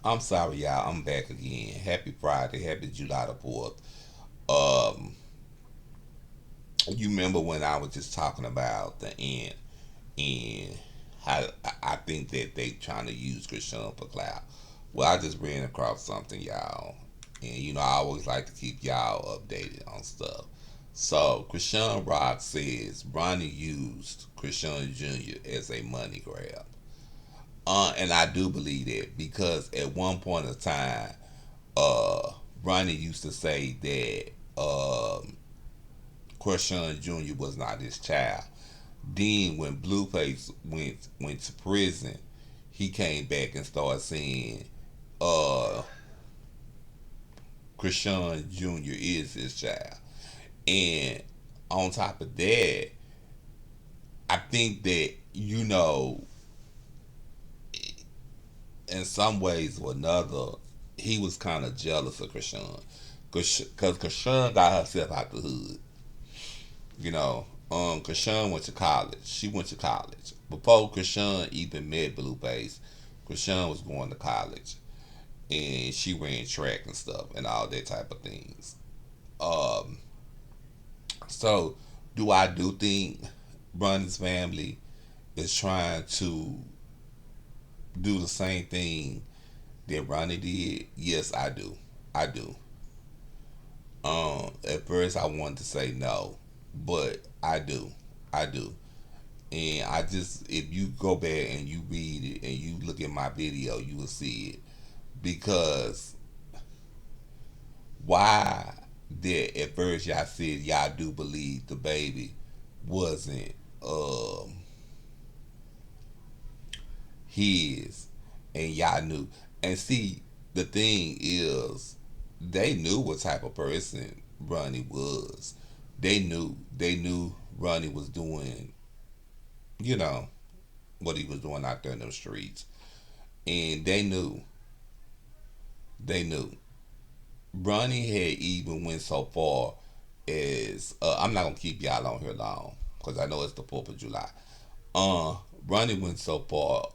I'm sorry, y'all. I'm back again. Happy Friday. Happy July the 4th. Um, you remember when I was just talking about the end and how I think that they trying to use Chrisean for clout. Well, I just ran across something, y'all. And, I always like to keep y'all updated on stuff. So, Chrisean Rock says Ronny used Chrisean Jr. as a money grab. And I do believe that because at one point of time, uh, Ronnie used to say that Chrisean Jr. was not his child. Then when Blueface went to prison, he came back and started saying uh, Chrisean Jr. is his child. And on top of that, I think that in some ways or another, he was kind of jealous of Chrisean because Chrisean got herself out the hood. Chrisean went to college. She went to college before Chrisean even met Blueface. Chrisean was going to college, and she ran track and stuff and all that type of things. Um, so do think Bronny's family is trying to do the same thing that Ronnie did? Yes, I do. I do. At first, I wanted to say no, but I do. I do. And I just, if you go back and you read it and you look at my video, you will see it. Because why did at first y'all said y'all do believe the baby wasn't his, and y'all knew. And see, the thing is, they knew what type of person Ronnie was. They knew Ronnie was doing, you know, what he was doing out there in the streets. And they knew. Ronnie had even went so far as I'm not gonna keep y'all on here long because I know it's the 4th of July. Uh, Ronnie went so far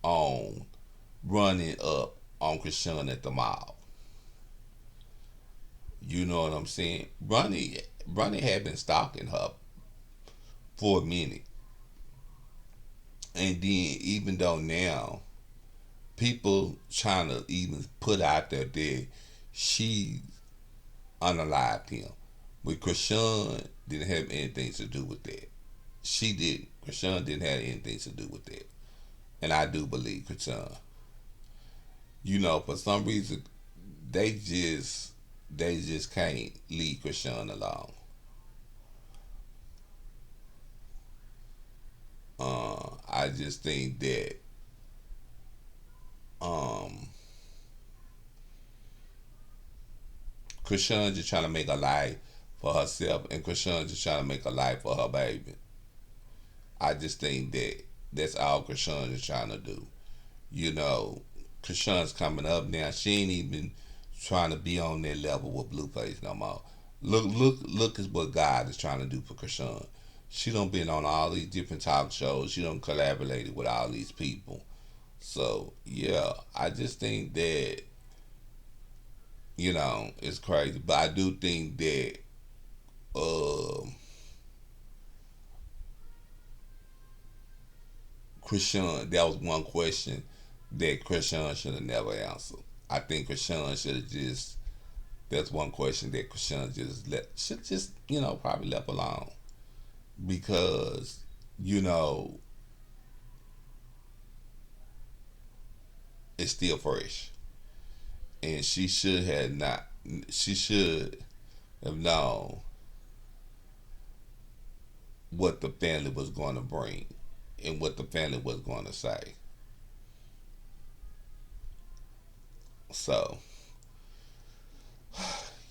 on running up on Chrisean at the mall. You know what I'm saying? Ronnie had been stalking her for a minute, and then even though now people trying to even put out there that she unalived him, but Chrisean didn't have anything to do with that. She didn't. Chrisean didn't have anything to do with that, and I do believe Chrisean. For some reason they just they just can't leave Chrisean alone. I just think that um, Chrisean just trying to make a life for herself, and Chrisean just trying to make a life for her baby. I just think that that's all Chrisean is trying to do. You know, Chrisean's coming up now. She ain't even trying to be on that level with Blueface no more. Look at what God is trying to do for Chrisean. She done been on all these different talk shows. She done collaborated with all these people. So yeah, I just think that it's crazy. But I do think that uh, Chrisean, that was one question that Chrisean should have never answered. I think Chrisean should have just. That's one question that Chrisean just should just probably left alone because you know it's still fresh, and she should have not. She should have known what the family was going to bring and what the family was going to say. So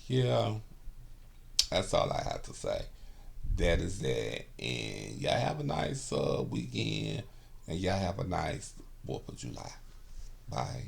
yeah, that's all I have to say. That is that, and y'all have a nice weekend, and y'all have a nice 4th of July. Bye.